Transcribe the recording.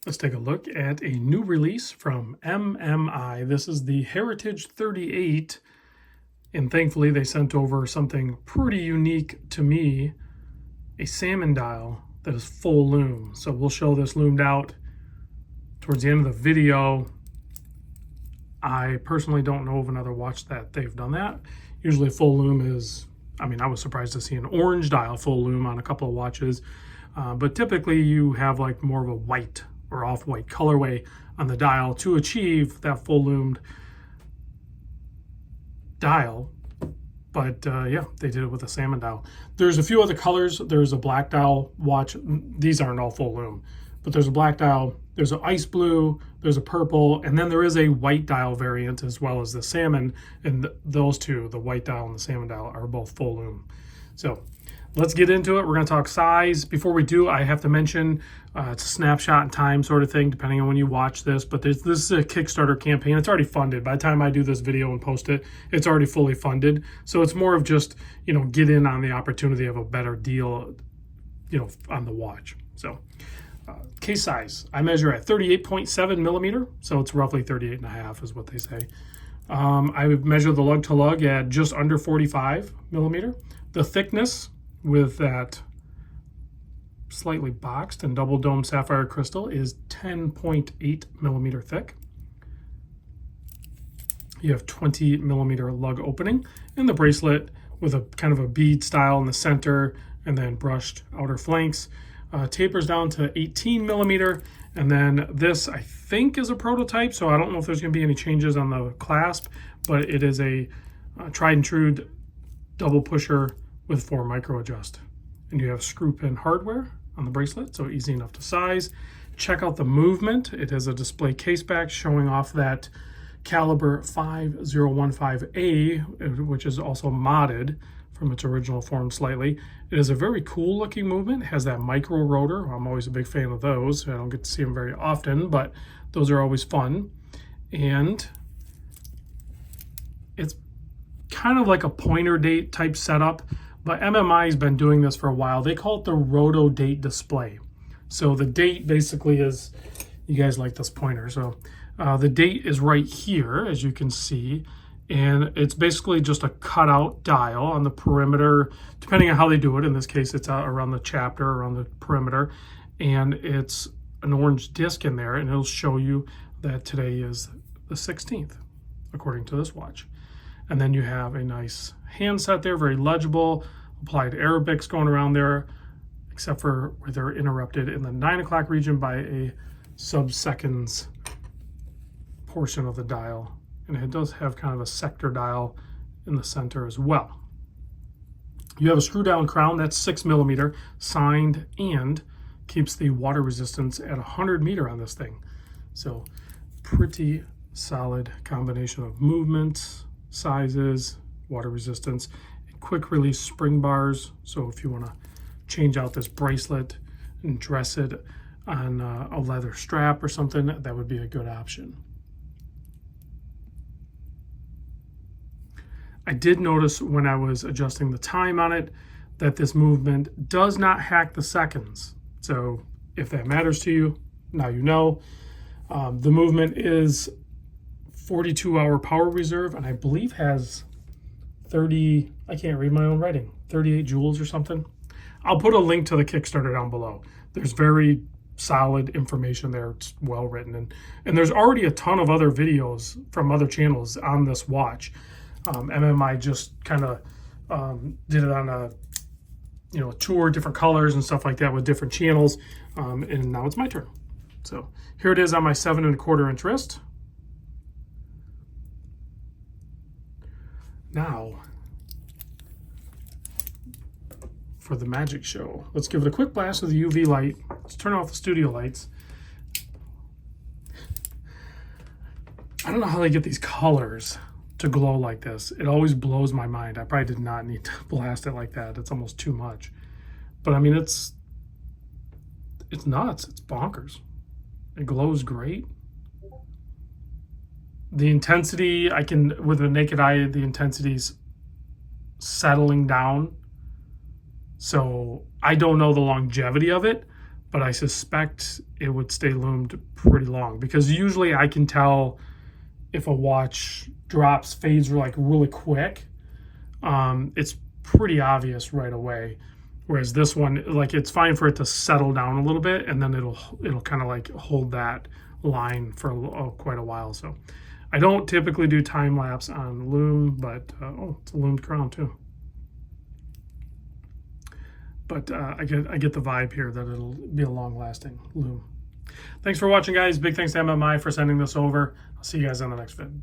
Let's take a look at a new release from MMI. This is the Heritage 38, and thankfully they sent over something pretty unique to me, a Salmon dial that is full lume. So we'll show this loomed out towards the end of the video. I personally don't know of another watch that they've done that. Usually full lume is, I was surprised to see an orange dial full lume on a couple of watches, but typically you have like more of a white or off-white colorway on the dial to achieve that full loomed dial. But yeah, they did it with a Salmon dial. There's a few other colors. There's a black dial watch. These aren't all full lume, but there's a black dial, there's an ice blue, there's a purple, and then there is a white dial variant as well as the Salmon. And those two, the white dial and the Salmon dial, are both full lume. So let's get into it. We're going to talk size. Before we do, I have to mention it's a snapshot in time sort of thing, depending on when you watch this. But this is a Kickstarter campaign. It's already funded. By the time I do this video and post it, it's already fully funded. So it's more of just, get in on the opportunity of a better deal, on the watch. So case size, I measure at 38.7 millimeter. So it's roughly 38.5 is what they say. I would measure the lug to lug at just under 45 millimeter. The thickness, with that slightly boxed and double dome sapphire crystal, is 10.8 millimeter thick. You have 20 millimeter lug opening, and the bracelet with a kind of a bead style in the center and then brushed outer flanks tapers down to 18 millimeter. And then this, I think, is a prototype, so I don't know if there's going to be any changes on the clasp, but it is a tried and true double pusher with 4 micro adjust. And you have screw pin hardware on the bracelet, so easy enough to size. Check out the movement. It has a display case back showing off that caliber 5015A, which is also modded from its original form slightly. It is a very cool looking movement. It has that micro rotor. I'm always a big fan of those. I don't get to see them very often, but those are always fun. And it's kind of like a pointer date type setup, but MMI has been doing this for a while. They call it the Rotor date display. So the date basically is, you guys like this pointer, so the date is right here, as you can see, and it's basically just a cutout dial on the perimeter, depending on how they do it. In this case, it's around the chapter, around the perimeter, and it's an orange disc in there, and it'll show you that today is the 16th, according to this watch. And then you have a nice handset there, very legible, applied Arabics going around there, except for where they're interrupted in the 9 o'clock region by a sub-seconds portion of the dial. And it does have kind of a sector dial in the center as well. You have a screw down crown that's 6 millimeter, signed, and keeps the water resistance at 100 meter on this thing. So pretty solid combination of movements, sizes, water resistance, and quick release spring bars. So if you want to change out this bracelet and dress it on a leather strap or something, that would be a good option. I did notice when I was adjusting the time on it that this movement does not hack the seconds. So if that matters to you, now you know. The movement is 42-hour power reserve, and I believe has 30, I can't read my own writing, 38 joules or something. I'll put a link to the Kickstarter down below. There's very solid information there. It's well written, and there's already a ton of other videos from other channels on this watch. MMI just kind of did it on a tour, different colors and stuff like that with different channels, and now it's my turn. So here it is on my 7 1/4 inch wrist. Now, for the magic show, let's give it a quick blast with the UV light. Let's turn off the studio lights. I don't know how they get these colors to glow like this. It always blows my mind. I probably did not need to blast it like that. It's almost too much. But I mean, it's nuts. It's bonkers. It glows great. The intensity, with the naked eye, the intensity's settling down. So I don't know the longevity of it, but I suspect it would stay loomed pretty long, because usually I can tell if a watch drops, fades like really quick. It's pretty obvious right away. Whereas this one, like, it's fine for it to settle down a little bit, and then it'll kind of like hold that line for quite a while. So I don't typically do time lapse on Lume, but oh, it's a loomed crown too. But I get the vibe here that it'll be a long-lasting Lume. Thanks for watching, guys. Big thanks to MMI for sending this over. I'll see you guys on the next vid.